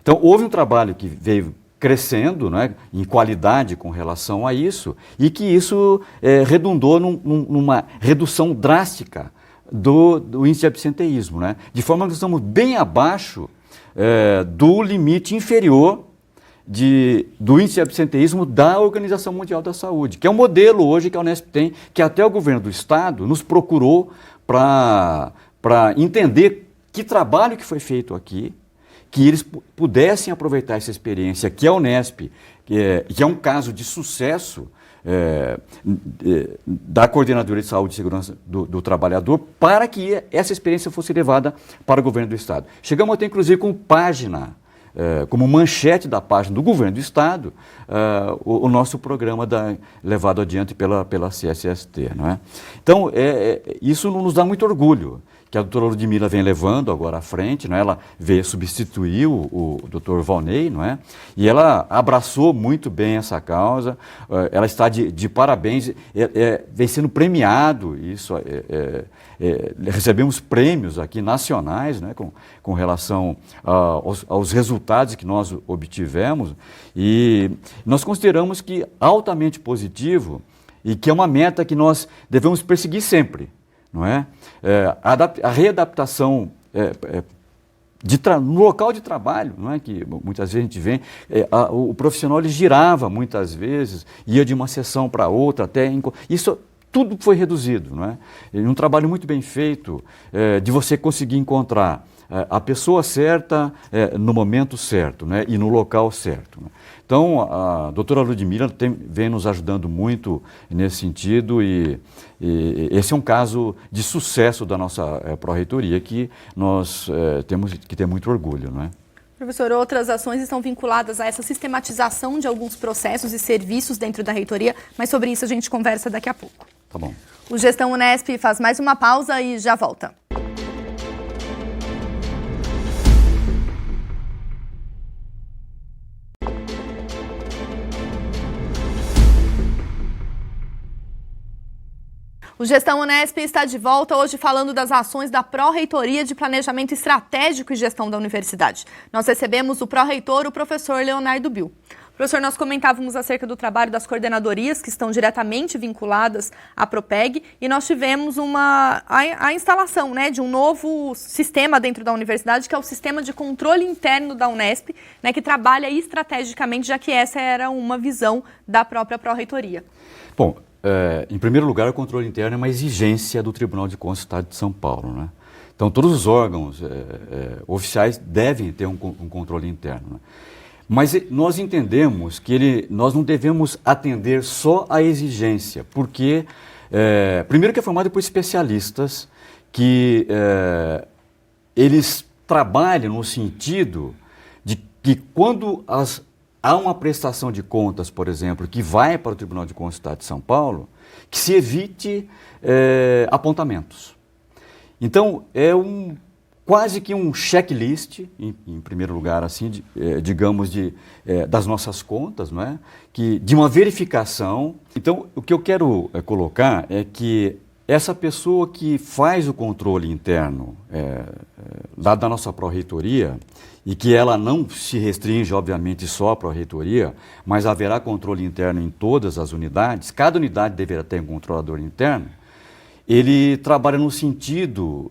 Então, houve um trabalho que veio crescendo, né, em qualidade com relação a isso, e que isso redundou numa redução drástica do índice de absenteísmo, né, de forma que nós estamos bem abaixo do limite inferior do índice de absenteísmo da Organização Mundial da Saúde, que é um modelo hoje que a Unesp tem, que até o governo do Estado nos procurou para entender que trabalho que foi feito aqui, que eles pudessem aproveitar essa experiência que a Unesp, que é um caso de sucesso da Coordenadoria de Saúde e Segurança do Trabalhador, para que essa experiência fosse levada para o governo do Estado. Chegamos até, inclusive, com página, como manchete da página do governo do Estado, o nosso programa levado adiante pela CSST. Não é? Então, isso nos dá muito orgulho, que a doutora Ludmila vem levando agora à frente, não é? Ela veio substituir o doutor Valnei, não é? E ela abraçou muito bem essa causa, ela está de parabéns, vem sendo premiado, isso, recebemos prêmios aqui nacionais, né, com relação aos resultados que nós obtivemos, e nós consideramos que altamente positivo e que é uma meta que nós devemos perseguir sempre. Não é? A readaptação no local de trabalho, não é? Que muitas vezes a gente vê, o profissional ele girava muitas vezes, ia de uma sessão para outra, isso tudo foi reduzido. Não é? Um trabalho muito bem feito de você conseguir encontrar a pessoa certa no momento certo, né? E no local certo. Né? Então, a doutora Ludmila vem nos ajudando muito nesse sentido e esse é um caso de sucesso da nossa pró-reitoria que nós temos que ter muito orgulho. Não é? Professor, outras ações estão vinculadas a essa sistematização de alguns processos e serviços dentro da reitoria, mas sobre isso a gente conversa daqui a pouco. Tá bom. O Gestão Unesp faz mais uma pausa e já volta. O Gestão Unesp está de volta hoje falando das ações da Pró-Reitoria de Planejamento Estratégico e Gestão da Universidade. Nós recebemos o pró-reitor, o professor Leonardo Bill. Professor, nós comentávamos acerca do trabalho das coordenadorias que estão diretamente vinculadas à Propeg e nós tivemos a instalação, né, de um novo sistema dentro da universidade, que é o Sistema de Controle Interno da Unesp, né, que trabalha estrategicamente, já que essa era uma visão da própria Pró-Reitoria. Bom, em primeiro lugar, o controle interno é uma exigência do Tribunal de Contas do Estado de São Paulo. Né? Então, todos os órgãos oficiais devem ter um controle interno. Né? Mas nós entendemos que nós não devemos atender só à exigência, porque, primeiro que é formado por especialistas que eles trabalham no sentido de que quando há uma prestação de contas, por exemplo, que vai para o Tribunal de Contas do Estado de São Paulo, que se evite apontamentos. Então, quase que um checklist, em primeiro lugar, assim, digamos, das nossas contas, não é? De uma verificação. Então, o que eu quero colocar é que essa pessoa que faz o controle interno lá da nossa pró-reitoria, e que ela não se restringe, obviamente, só à pró-reitoria, mas haverá controle interno em todas as unidades, cada unidade deverá ter um controlador interno, ele trabalha no sentido,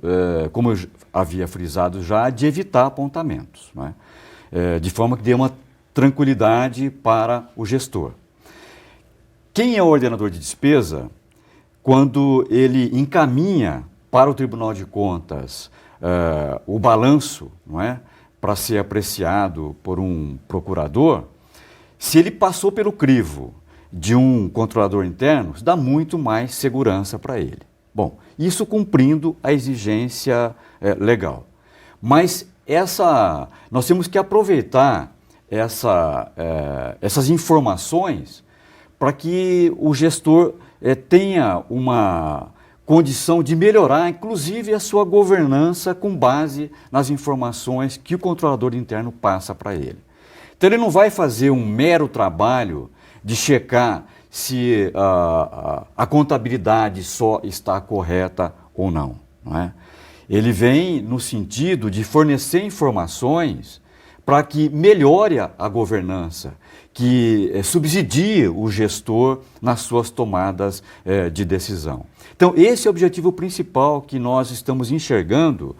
como eu havia frisado já, de evitar apontamentos, não é? De forma que dê uma tranquilidade para o gestor. Quem é o ordenador de despesa, quando ele encaminha para o Tribunal de Contas o balanço, não é, para ser apreciado por um procurador, se ele passou pelo crivo de um controlador interno, dá muito mais segurança para ele. Bom, isso cumprindo a exigência legal. Mas nós temos que aproveitar essas informações para que o gestor tenha uma condição de melhorar, inclusive, a sua governança com base nas informações que o controlador interno passa para ele. Então, ele não vai fazer um mero trabalho de checar se a contabilidade só está correta ou não, não é? Ele vem no sentido de fornecer informações para que melhore a governança, que subsidie o gestor nas suas tomadas de decisão. Então, esse é o objetivo principal que nós estamos enxergando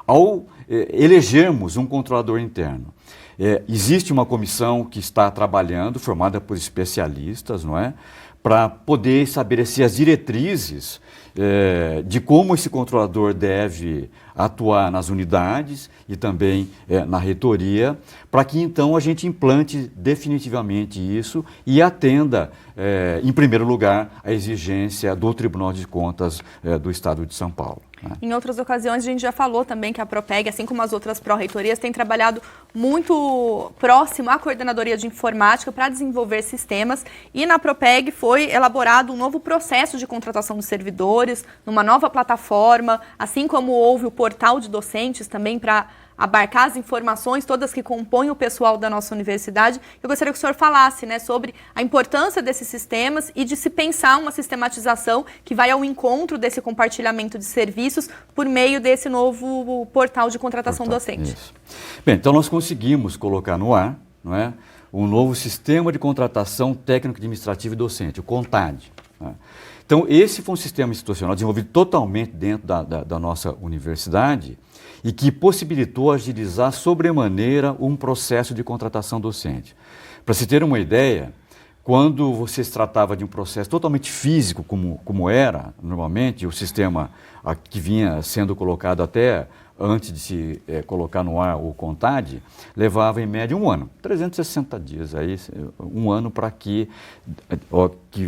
ao elegermos um controlador interno. Existe uma comissão que está trabalhando, formada por especialistas, não é? Para poder estabelecer as diretrizes de como esse controlador deve atuar nas unidades e também na reitoria, para que então a gente implante definitivamente isso e atenda, em primeiro lugar, a exigência do Tribunal de Contas do Estado de São Paulo. Né? Em outras ocasiões, a gente já falou também que a Propeg, assim como as outras pró-reitorias, tem trabalhado muito próximo à Coordenadoria de Informática para desenvolver sistemas, e na Propeg foi elaborado um novo processo de contratação de servidores, numa nova plataforma, assim como houve o portal de docentes também para abarcar as informações todas que compõem o pessoal da nossa universidade. Eu gostaria que o senhor falasse, né, sobre a importância desses sistemas e de se pensar uma sistematização que vai ao encontro desse compartilhamento de serviços por meio desse novo portal de contratação docente. Isso. Bem, então nós conseguimos colocar no ar, não é, um novo sistema de contratação técnico-administrativa e docente, o CONTAD. Né? Então, esse foi um sistema institucional desenvolvido totalmente dentro da nossa universidade e que possibilitou agilizar sobremaneira um processo de contratação docente. Para se ter uma ideia, quando você se tratava de um processo totalmente físico, como era normalmente, o sistema que vinha sendo colocado até antes de se colocar no ar o CONTAD, levava em média 1 ano, 360 dias, aí, 1 ano para que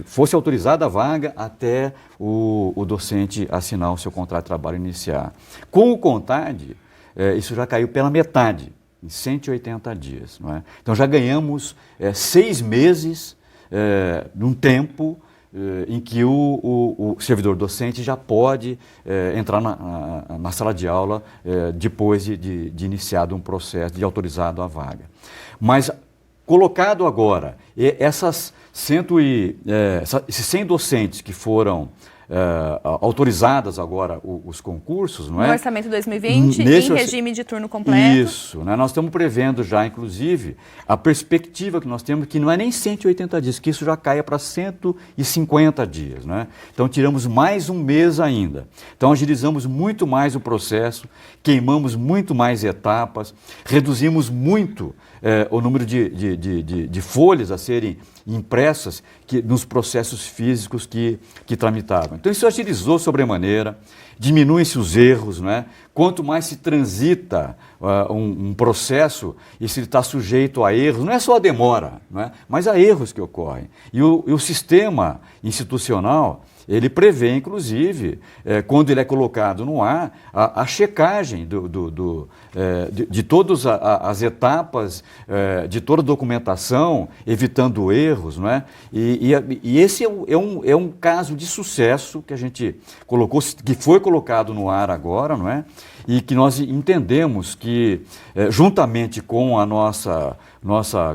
fosse autorizada a vaga até o docente assinar o seu contrato de trabalho e iniciar. Com o CONTAD, isso já caiu pela metade, em 180 dias. Não é? Então já ganhamos 6 meses num tempo em que o servidor docente já pode entrar na sala de aula depois de iniciado um processo, de autorizado a vaga. Mas, colocado agora, esses 100 docentes que foram autorizadas agora os concursos, não é? No Orçamento 2020, em regime de turno completo. Isso, né? Nós estamos prevendo já, inclusive, a perspectiva que nós temos, que não é nem 180 dias, que isso já caia para 150 dias, né? Então, tiramos mais 1 mês ainda. Então, agilizamos muito mais o processo, queimamos muito mais etapas, reduzimos muito o número de folhas a serem impressas nos processos físicos que tramitavam. Então isso agilizou sobremaneira, diminuem-se os erros, não é? Quanto mais se transita um processo e se está sujeito a erros, não é só a demora, não é? Mas a erros que ocorrem. E o sistema institucional, ele prevê, inclusive, quando ele é colocado no ar, a checagem de todas as etapas, de toda a documentação, evitando erros, não é? E esse é um caso de sucesso que a gente colocou, que foi colocado no ar agora, não é? E que nós entendemos que, juntamente com a nossa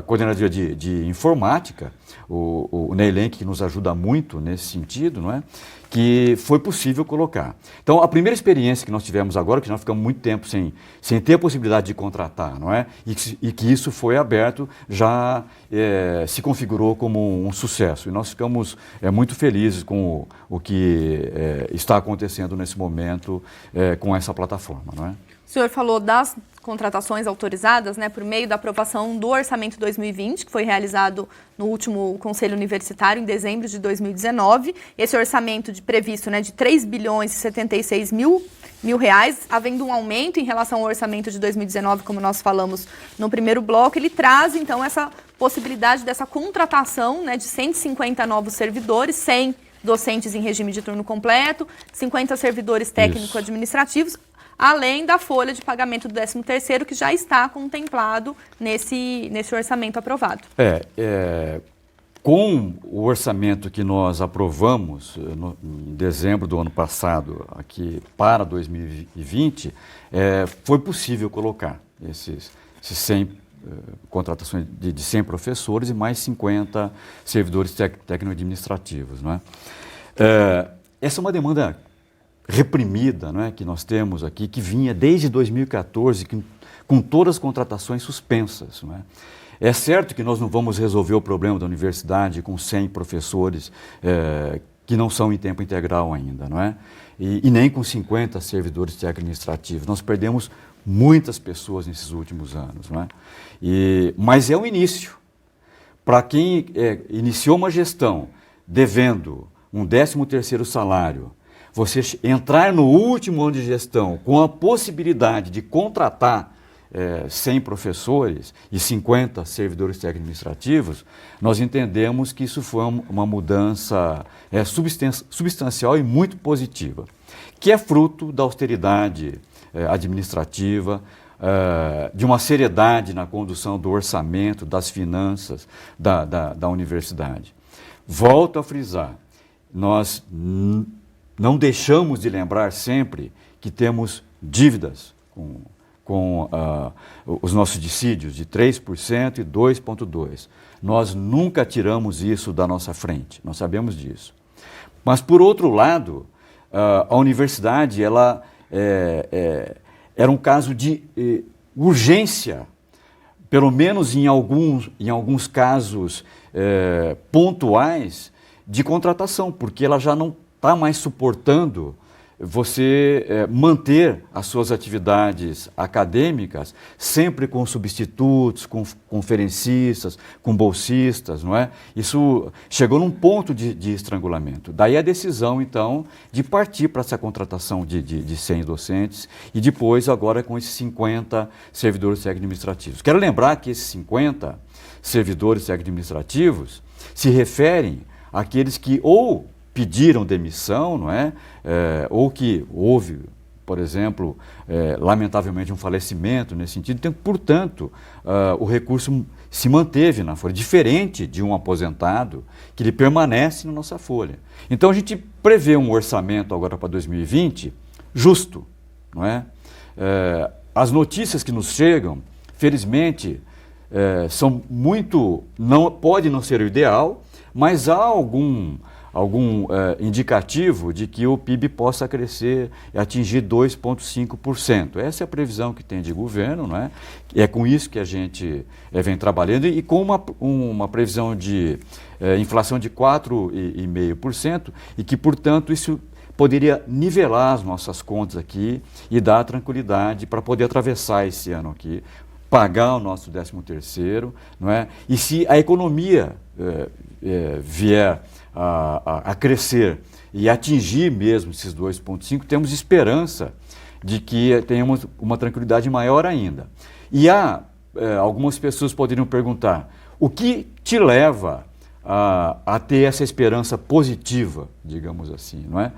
coordenadora de informática, o Neylen, que nos ajuda muito nesse sentido, não é? Que foi possível colocar. Então, a primeira experiência que nós tivemos agora, que nós ficamos muito tempo sem ter a possibilidade de contratar, não é? E que isso foi aberto, já se configurou como um sucesso. E nós ficamos muito felizes com o que está acontecendo nesse momento com essa plataforma, não é? O senhor falou das contratações autorizadas, né, por meio da aprovação do Orçamento 2020, que foi realizado no último Conselho Universitário, em dezembro de 2019. Esse orçamento previsto, né, de 3 bilhões e 76 mil reais, havendo um aumento em relação ao orçamento de 2019, como nós falamos no primeiro bloco, ele traz, então, essa possibilidade dessa contratação, né, de 150 novos servidores, 100 docentes em regime de turno completo, 50 servidores técnico-administrativos, além da folha de pagamento do 13º, que já está contemplado nesse orçamento aprovado. Com o orçamento que nós aprovamos em dezembro do ano passado, aqui para 2020, foi possível colocar esses 100 contratações de 100 professores e mais 50 servidores técnico-administrativos, não é? Essa é uma demanda reprimida, não é, que nós temos aqui, que vinha desde 2014, com todas as contratações suspensas. Não é? É certo que nós não vamos resolver o problema da universidade com 100 professores que não são em tempo integral ainda, não é? E nem com 50 servidores técnico-administrativos. Nós perdemos muitas pessoas nesses últimos anos, não é? Mas é um início. Para quem iniciou uma gestão devendo um 13º salário, você entrar no último ano de gestão com a possibilidade de contratar 100 professores e 50 servidores técnico-administrativos, nós entendemos que isso foi uma mudança substancial e muito positiva, que é fruto da austeridade administrativa, de uma seriedade na condução do orçamento, das finanças da universidade. Volto a frisar, nós não deixamos de lembrar sempre que temos dívidas com os nossos dissídios de 3% e 2,2%. Nós nunca tiramos isso da nossa frente, nós sabemos disso. Mas, por outro lado, a universidade ela era um caso de urgência, pelo menos em alguns casos pontuais, de contratação, porque ela já não está mais suportando você manter as suas atividades acadêmicas sempre com substitutos, com conferencistas, com bolsistas, não é? Isso chegou num ponto de estrangulamento. Daí a decisão, então, de partir para essa contratação de 100 docentes e depois agora com esses 50 servidores administrativos. Quero lembrar que esses 50 servidores administrativos se referem àqueles que ou pediram demissão, não é? Ou que houve, por exemplo, lamentavelmente um falecimento nesse sentido. Então, portanto, o recurso se manteve na folha, diferente de um aposentado que ele permanece na nossa folha. Então, a gente prevê um orçamento agora para 2020 justo, não é? As notícias que nos chegam, felizmente, são muito, pode não ser o ideal, mas há algum indicativo de que o PIB possa crescer e atingir 2,5%. Essa é a previsão que tem de governo, não é? É com isso que a gente vem trabalhando e com uma previsão de inflação de 4,5% e que, portanto, isso poderia nivelar as nossas contas aqui e dar tranquilidade para poder atravessar esse ano aqui, pagar o nosso 13º, não é? E se a economia vier a crescer e atingir mesmo esses 2,5, temos esperança de que tenhamos uma tranquilidade maior ainda. E algumas pessoas poderiam perguntar, o que te leva a ter essa esperança positiva, digamos assim, não é?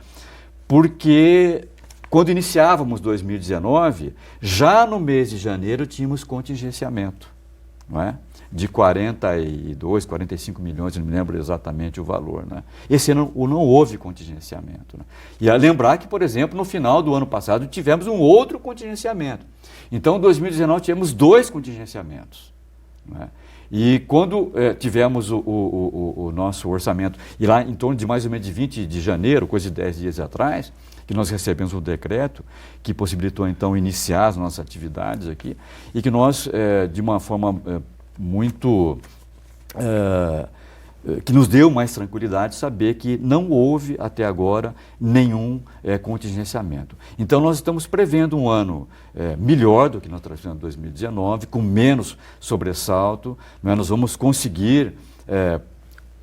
Porque quando iniciávamos 2019, já no mês de janeiro tínhamos contingenciamento, não é? De 42, 45 milhões, não me lembro exatamente o valor, né? Esse ano não houve contingenciamento, né? E lembrar que, por exemplo, no final do ano passado tivemos um outro contingenciamento. Então, em 2019 tivemos 2 contingenciamentos, né? E quando tivemos o nosso orçamento, e lá em torno de mais ou menos de 20 de janeiro, coisa de 10 dias atrás, que nós recebemos um decreto que possibilitou então iniciar as nossas atividades aqui, e que nós, de uma forma muito... que nos deu mais tranquilidade saber que não houve até agora nenhum contingenciamento. Então nós estamos prevendo um ano melhor do que nós tivemos em 2019, com menos sobressalto, né? Nós vamos conseguir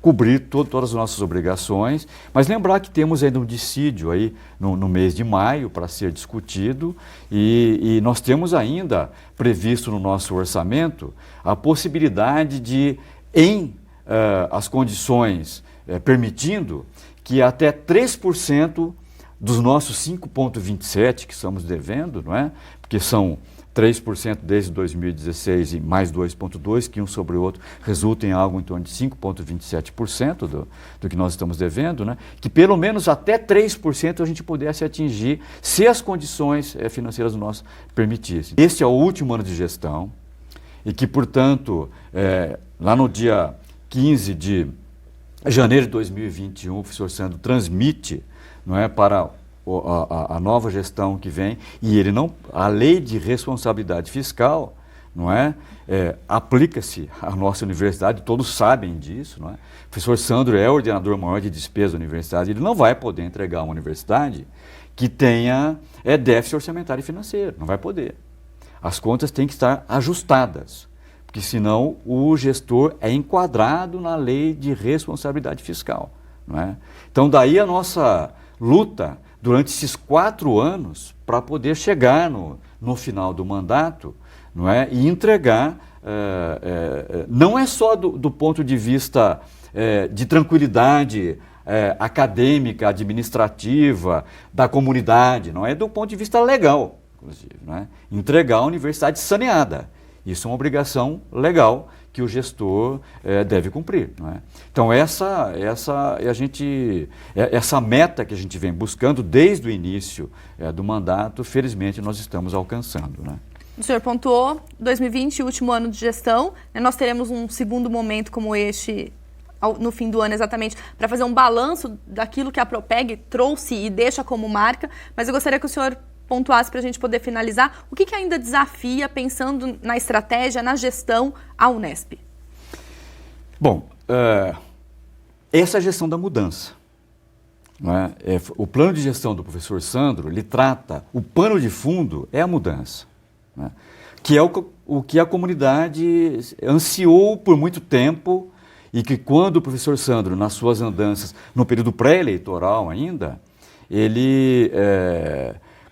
cobrir todas as nossas obrigações, mas lembrar que temos ainda um dissídio aí no mês de maio para ser discutido e nós temos ainda previsto no nosso orçamento a possibilidade de, as condições permitindo, que até 3% dos nossos 5,27 que estamos devendo, não é? Porque são 3% desde 2016 e mais 2,2%, que um sobre o outro resulta em algo em torno de 5,27% do que nós estamos devendo, né? Que pelo menos até 3% a gente pudesse atingir se as condições financeiras nossas permitissem. Este é o último ano de gestão e que, portanto, lá no dia 15 de janeiro de 2021, o professor Sandro transmite, não é, para a nova gestão que vem, e a lei de responsabilidade fiscal, não é, aplica-se à nossa universidade, todos sabem disso, não é? O professor Sandro é o ordenador maior de despesa da universidade, ele não vai poder entregar uma universidade que tenha déficit orçamentário e financeiro, não vai poder. As contas têm que estar ajustadas, porque senão o gestor é enquadrado na lei de responsabilidade fiscal, não é? Então daí a nossa luta durante esses 4 anos para poder chegar no final do mandato, não é? E entregar, não é só do ponto de vista de tranquilidade acadêmica, administrativa, da comunidade, não é do ponto de vista legal, inclusive, não é? Entregar a universidade saneada. Isso é uma obrigação legal que o gestor deve cumprir, não é? Então essa meta que a gente vem buscando desde o início do mandato, felizmente nós estamos alcançando, né? O senhor pontuou 2020, último ano de gestão, né? Nós teremos um segundo momento como este no fim do ano exatamente para fazer um balanço daquilo que a Propeg trouxe e deixa como marca, mas eu gostaria que o senhor pontuasse para a gente poder finalizar, o que ainda desafia, pensando na estratégia, na gestão, a Unesp? Bom, essa é a gestão da mudança, não é? O plano de gestão do professor Sandro, ele trata, o pano de fundo é a mudança, não é? Que é o que a comunidade ansiou por muito tempo e que quando o professor Sandro, nas suas andanças, no período pré-eleitoral ainda, ele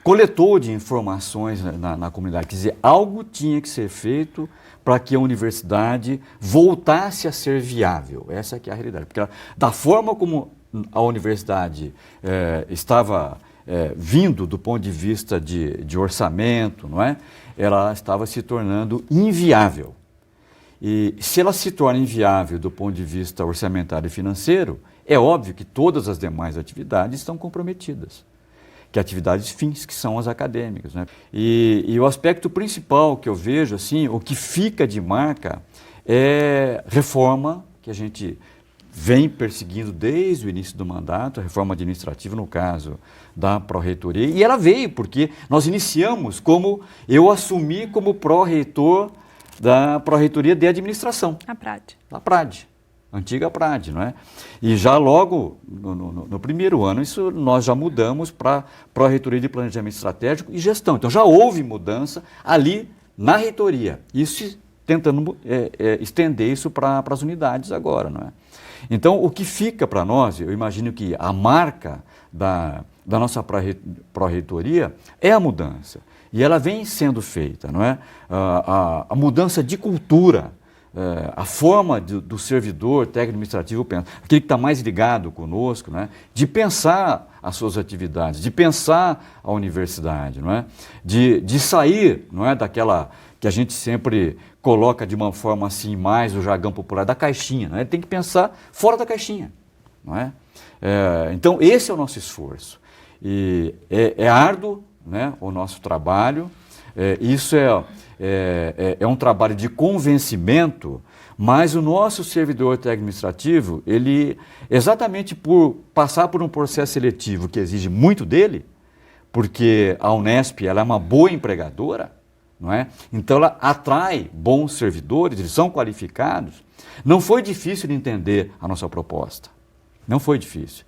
coletou de informações na comunidade, quer dizer, algo tinha que ser feito para que a universidade voltasse a ser viável. Essa que é a realidade. Porque da forma como a universidade estava vindo do ponto de vista de orçamento, não é? Ela estava se tornando inviável. E se ela se torna inviável do ponto de vista orçamentário e financeiro, é óbvio que todas as demais atividades estão comprometidas. Que atividades fins, que são as acadêmicas, né? E o aspecto principal que eu vejo, assim, o que fica de marca é reforma, que a gente vem perseguindo desde o início do mandato, a reforma administrativa, no caso da pró-reitoria, e ela veio porque nós iniciamos eu assumi como pró-reitor da pró-reitoria de administração. A PRAD. Da PRAD. Antiga PRAD, não é? E já logo no primeiro ano, isso nós já mudamos para a Pró-Reitoria de Planejamento Estratégico e Gestão. Então já houve mudança ali na reitoria. Isso tentando estender isso para as unidades agora, não é? Então, o que fica para nós, eu imagino que a marca da nossa pró-reitoria é a mudança. E ela vem sendo feita, não é? A mudança de cultura, a forma do servidor técnico-administrativo, aquele que está mais ligado conosco, não é? De pensar as suas atividades, de pensar a universidade, não é? De sair, não é, daquela que a gente sempre coloca de uma forma assim, mais o jargão popular, da caixinha, não é? Tem que pensar fora da caixinha, não é? Então, esse é o nosso esforço. E é árduo, né, o nosso trabalho, isso é um trabalho de convencimento, mas o nosso servidor técnico-administrativo, ele, exatamente por passar por um processo seletivo que exige muito dele, porque a Unesp ela é uma boa empregadora, não é? Então ela atrai bons servidores, eles são qualificados. Não foi difícil de entender a nossa proposta, não foi difícil.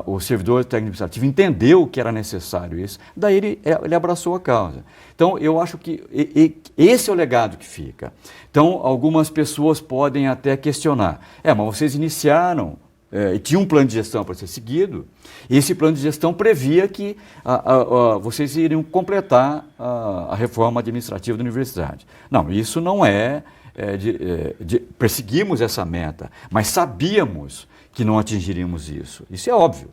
O servidor técnico-administrativo entendeu que era necessário isso, daí ele abraçou a causa. Então, eu acho que esse é o legado que fica. Então, algumas pessoas podem até questionar, mas vocês iniciaram, e tinha um plano de gestão para ser seguido, e esse plano de gestão previa que vocês iriam completar a reforma administrativa da universidade. Não, isso não perseguimos essa meta, mas sabíamos que não atingiríamos isso. Isso é óbvio.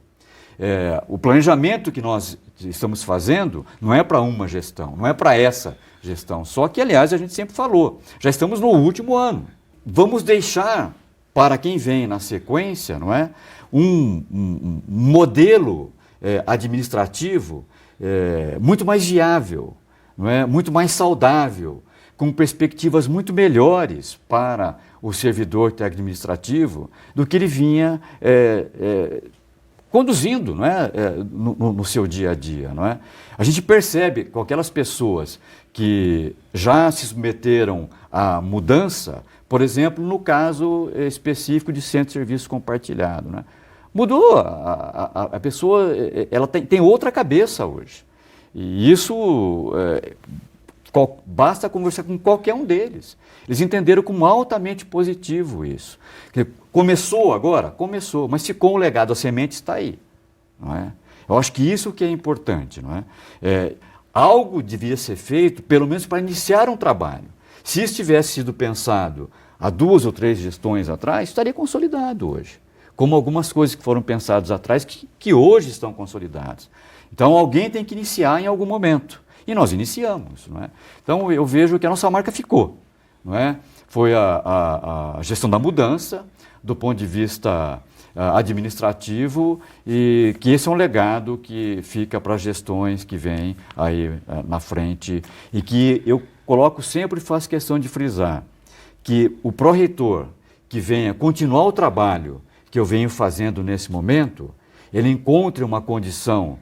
O planejamento que nós estamos fazendo não é para uma gestão, não é para essa gestão. Só que, aliás, a gente sempre falou, já estamos no último ano. Vamos deixar para quem vem na sequência, não é, um modelo administrativo muito mais viável, não é, muito mais saudável, com perspectivas muito melhores para o servidor técnico-administrativo do que ele vinha conduzindo, não é? No seu dia a dia. Não é? A gente percebe com aquelas pessoas que já se submeteram à mudança, por exemplo, no caso específico de centro de serviço compartilhado. Não é? Mudou, a pessoa ela tem outra cabeça hoje. E isso... basta conversar com qualquer um deles. Eles entenderam como altamente positivo isso. Começou agora? Começou, mas ficou um legado, a semente está aí. Não é? Eu acho que isso que é importante. Não é? Algo devia ser feito, pelo menos para iniciar um trabalho. Se isso tivesse sido pensado há 2 ou 3 gestões atrás, estaria consolidado hoje. Como algumas coisas que foram pensadas atrás, que hoje estão consolidadas. Então, alguém tem que iniciar em algum momento. E nós iniciamos, não é? Então, eu vejo que a nossa marca ficou, não é? Foi a gestão da mudança, do ponto de vista administrativo, e que esse é um legado que fica para as gestões que vêm aí na frente, e que eu coloco sempre e faço questão de frisar, que o pró-reitor que venha continuar o trabalho que eu venho fazendo nesse momento, ele encontre uma condição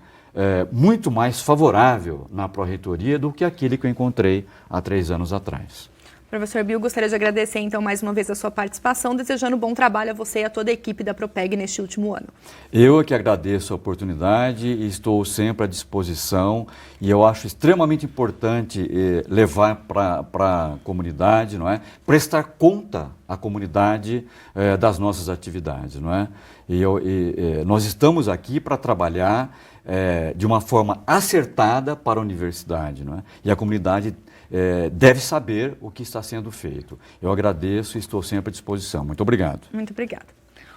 muito mais favorável na pró-reitoria do que aquele que eu encontrei há 3 anos atrás. Professor Bill, gostaria de agradecer então mais uma vez a sua participação, desejando bom trabalho a você e a toda a equipe da Propeg neste último ano. Eu é que agradeço a oportunidade e estou sempre à disposição, e eu acho extremamente importante levar para a comunidade, não é? Prestar conta à comunidade das nossas atividades, não é? Nós estamos aqui para trabalhar de uma forma acertada para a universidade, não é? E a comunidade deve saber o que está sendo feito. Eu agradeço e estou sempre à disposição. Muito obrigado. Muito obrigada.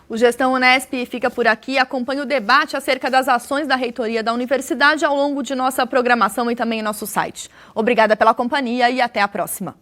O Gestão Unesp fica por aqui. Acompanhe o debate acerca das ações da reitoria da universidade ao longo de nossa programação e também em nosso site. Obrigada pela companhia e até a próxima.